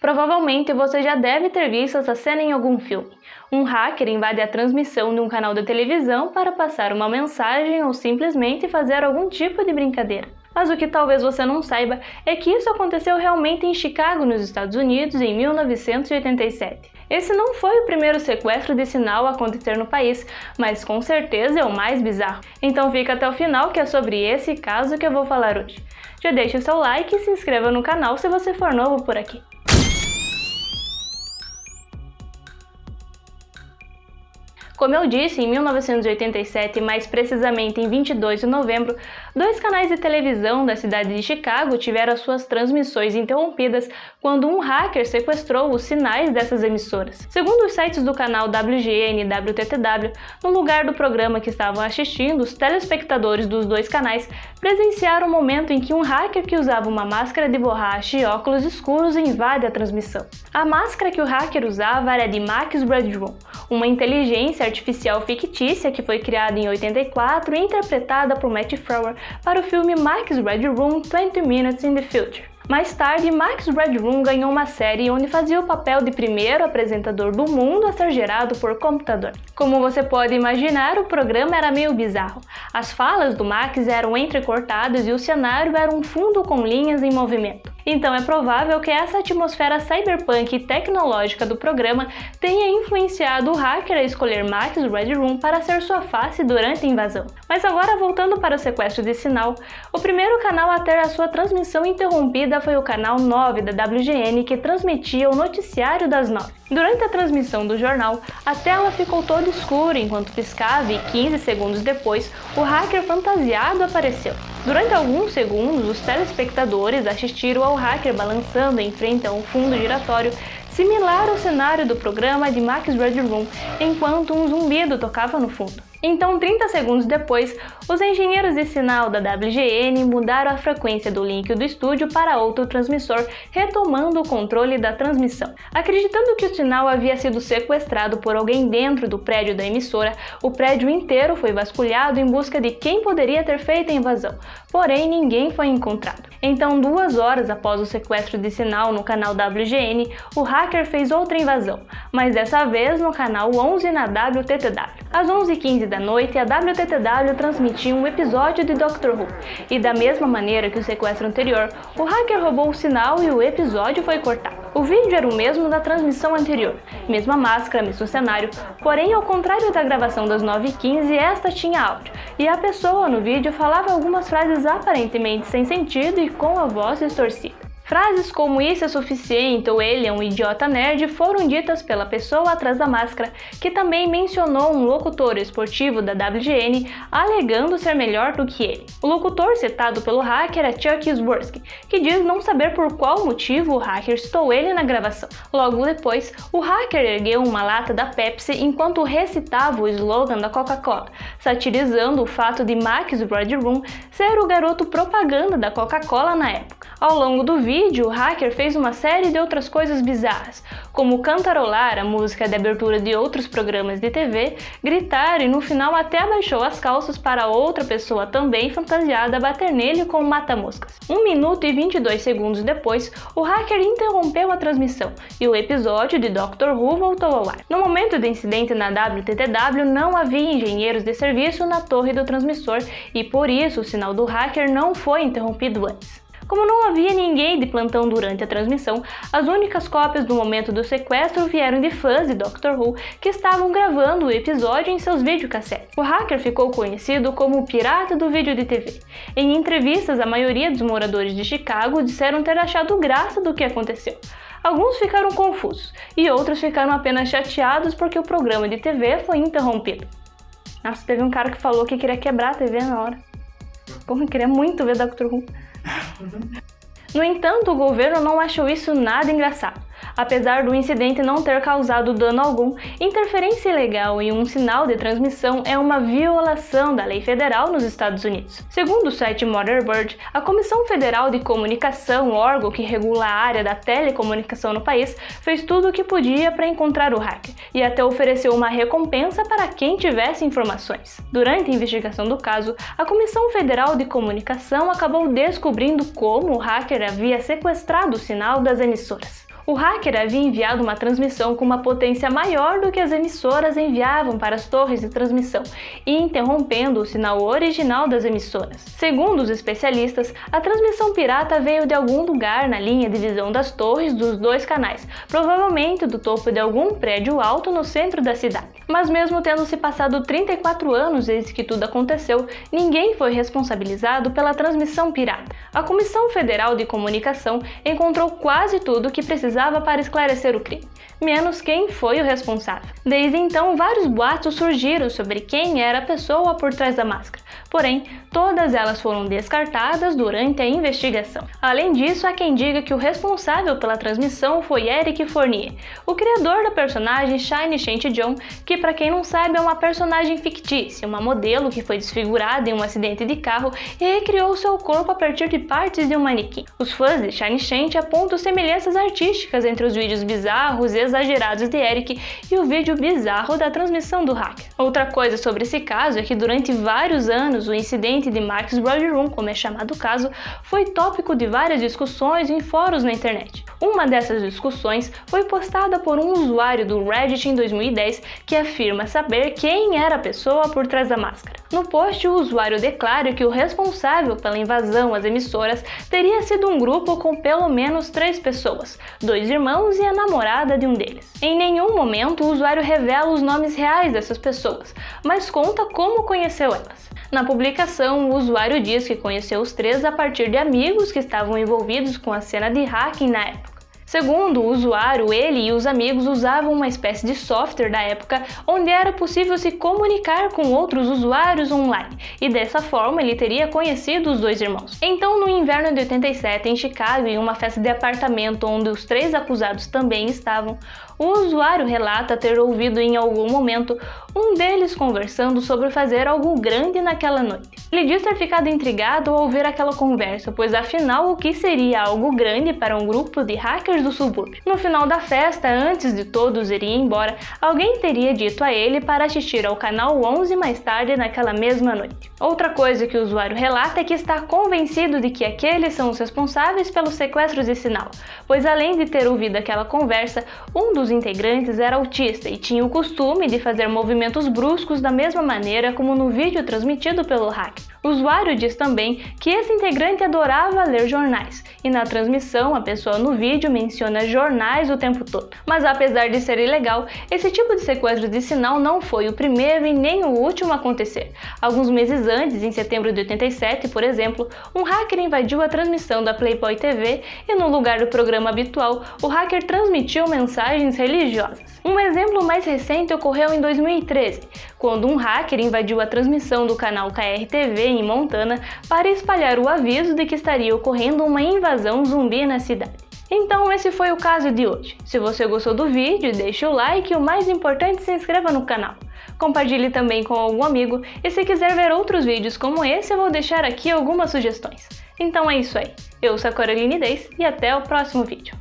Provavelmente você já deve ter visto essa cena em algum filme. Um hacker invade a transmissão de um canal de televisão para passar uma mensagem ou simplesmente fazer algum tipo de brincadeira. Mas o que talvez você não saiba é que isso aconteceu realmente em Chicago, nos Estados Unidos, em 1987. Esse não foi o primeiro sequestro de sinal a acontecer no país, mas com certeza é o mais bizarro. Então fica até o final que é sobre esse caso que eu vou falar hoje. Já deixe o seu like e se inscreva no canal se você for novo por aqui. Como eu disse, em 1987, mais precisamente em 22 de novembro, dois canais de televisão da cidade de Chicago tiveram suas transmissões interrompidas quando um hacker sequestrou os sinais dessas emissoras. Segundo os sites do canal WGN e WTTW, no lugar do programa que estavam assistindo, os telespectadores dos dois canais presenciaram o momento em que um hacker que usava uma máscara de borracha e óculos escuros invade a transmissão. A máscara que o hacker usava era de Max Redroom, uma inteligência artificial fictícia que foi criada em 84 e interpretada por Matt Frewer para o filme Max Redroom 20 Minutes in the Future. Mais tarde, Max Redroom ganhou uma série onde fazia o papel de primeiro apresentador do mundo a ser gerado por computador. Como você pode imaginar, o programa era meio bizarro. As falas do Max eram entrecortadas e o cenário era um fundo com linhas em movimento. Então é provável que essa atmosfera cyberpunk e tecnológica do programa tenha influenciado o hacker a escolher Max Redroom para ser sua face durante a invasão. Mas agora, voltando para o sequestro de sinal, o primeiro canal a ter a sua transmissão interrompida foi o canal 9 da WGN, que transmitia o noticiário das 9. Durante a transmissão do jornal, a tela ficou toda escura enquanto piscava e 15 segundos depois, o hacker fantasiado apareceu. Durante alguns segundos, os telespectadores assistiram ao hacker balançando em frente a um fundo giratório similar ao cenário do programa de Max Redroom, enquanto um zumbido tocava no fundo. Então, 30 segundos depois, os engenheiros de sinal da WGN mudaram a frequência do link do estúdio para outro transmissor, retomando o controle da transmissão. Acreditando que o sinal havia sido sequestrado por alguém dentro do prédio da emissora, o prédio inteiro foi vasculhado em busca de quem poderia ter feito a invasão, porém ninguém foi encontrado. Então, 2 horas após o sequestro de sinal no canal WGN, o hacker fez outra invasão, mas dessa vez no canal 11 na WTTW. Às 11h15 da noite, a WTTW transmitia um episódio de Doctor Who, e da mesma maneira que o sequestro anterior, o hacker roubou o sinal e o episódio foi cortado. O vídeo era o mesmo da transmissão anterior, mesma máscara, mesmo cenário, porém ao contrário da gravação das 9h15, esta tinha áudio, e a pessoa no vídeo falava algumas frases aparentemente sem sentido e com a voz distorcida. Frases como "isso é suficiente" ou "ele é um idiota nerd" foram ditas pela pessoa atrás da máscara, que também mencionou um locutor esportivo da WGN alegando ser melhor do que ele. O locutor citado pelo hacker é Chuck Swirsky, que diz não saber por qual motivo o hacker citou ele na gravação. Logo depois, o hacker ergueu uma lata da Pepsi enquanto recitava o slogan da Coca-Cola, satirizando o fato de Max Redroom ser o garoto propaganda da Coca-Cola na época. Ao longo do vídeo, o hacker fez uma série de outras coisas bizarras, como cantarolar a música de abertura de outros programas de TV, gritar e no final até abaixou as calças para outra pessoa também fantasiada bater nele com um mata-moscas. 1 minuto e 22 segundos depois, o hacker interrompeu a transmissão e o episódio de Doctor Who voltou ao ar. No momento do incidente na WTTW, não havia engenheiros de serviço na torre do transmissor e por isso o sinal do hacker não foi interrompido antes. Como não havia ninguém de plantão durante a transmissão, as únicas cópias do momento do sequestro vieram de fãs de Doctor Who que estavam gravando o episódio em seus videocassetes. O hacker ficou conhecido como o pirata do vídeo de TV. Em entrevistas, a maioria dos moradores de Chicago disseram ter achado graça do que aconteceu. Alguns ficaram confusos e outros ficaram apenas chateados porque o programa de TV foi interrompido. Nossa, teve um cara que falou que queria quebrar a TV na hora. Porra, eu queria muito ver Doctor Who. No entanto, o governo não achou isso nada engraçado. Apesar do incidente não ter causado dano algum, interferência ilegal em um sinal de transmissão é uma violação da lei federal nos Estados Unidos. Segundo o site Motherbird, a Comissão Federal de Comunicação, órgão que regula a área da telecomunicação no país, fez tudo o que podia para encontrar o hacker e até ofereceu uma recompensa para quem tivesse informações. Durante a investigação do caso, a Comissão Federal de Comunicação acabou descobrindo como o hacker havia sequestrado o sinal das emissoras. O hacker havia enviado uma transmissão com uma potência maior do que as emissoras enviavam para as torres de transmissão e interrompendo o sinal original das emissoras. Segundo os especialistas, a transmissão pirata veio de algum lugar na linha de visão das torres dos dois canais, provavelmente do topo de algum prédio alto no centro da cidade. Mas mesmo tendo se passado 34 anos desde que tudo aconteceu, ninguém foi responsabilizado pela transmissão pirata. A Comissão Federal de Comunicação encontrou quase tudo o que precisava para esclarecer o crime, menos quem foi o responsável. Desde então, vários boatos surgiram sobre quem era a pessoa por trás da máscara, porém, todas elas foram descartadas durante a investigação. Além disso, há quem diga que o responsável pela transmissão foi Eric Fournier, o criador da personagem Shiny Shanty-John, que, para quem não sabe, é uma personagem fictícia, uma modelo que foi desfigurada em um acidente de carro e recriou seu corpo a partir de partes de um manequim. Os fãs de Shiny Shanty apontam semelhanças artísticas entre os vídeos bizarros e exagerados de Eric e o vídeo bizarro da transmissão do hacker. Outra coisa sobre esse caso é que durante vários anos o incidente de Mark's Broad Room, como é chamado o caso, foi tópico de várias discussões em fóruns na internet. Uma dessas discussões foi postada por um usuário do Reddit em 2010 que afirma saber quem era a pessoa por trás da máscara. No post, o usuário declara que o responsável pela invasão às emissoras teria sido um grupo com pelo menos 3 pessoas, 2 irmãos e a namorada de um deles. Em nenhum momento o usuário revela os nomes reais dessas pessoas, mas conta como conheceu elas. Na publicação, o usuário diz que conheceu os 3 a partir de amigos que estavam envolvidos com a cena de hacking na época. Segundo o usuário, ele e os amigos usavam uma espécie de software da época onde era possível se comunicar com outros usuários online, e dessa forma ele teria conhecido os 2 irmãos. Então, no inverno de 87, em Chicago, em uma festa de apartamento onde os 3 acusados também estavam, o usuário relata ter ouvido em algum momento um deles conversando sobre fazer algo grande naquela noite. Ele diz ter ficado intrigado ao ouvir aquela conversa, pois afinal o que seria algo grande para um grupo de hackers do subúrbio? No final da festa, antes de todos irem embora, alguém teria dito a ele para assistir ao canal 11 mais tarde naquela mesma noite. Outra coisa que o usuário relata é que está convencido de que aqueles são os responsáveis pelos sequestros de sinal, pois além de ter ouvido aquela conversa, um dos integrantes era autista e tinha o costume de fazer movimentos bruscos da mesma maneira como no vídeo transmitido pelo hacker. O usuário diz também que esse integrante adorava ler jornais, e na transmissão a pessoa no vídeo menciona jornais o tempo todo. Mas apesar de ser ilegal, esse tipo de sequestro de sinal não foi o primeiro e nem o último a acontecer. Alguns meses antes, em setembro de 87, por exemplo, um hacker invadiu a transmissão da Playboy TV e no lugar do programa habitual, o hacker transmitiu mensagens religiosas. Um exemplo mais recente ocorreu em 2013, quando um hacker invadiu a transmissão do canal KRTV em Montana para espalhar o aviso de que estaria ocorrendo uma invasão zumbi na cidade. Então esse foi o caso de hoje. Se você gostou do vídeo, deixe o like e o mais importante, se inscreva no canal. Compartilhe também com algum amigo e se quiser ver outros vídeos como esse, eu vou deixar aqui algumas sugestões. Então é isso aí. Eu sou a Coraline Deis e até o próximo vídeo.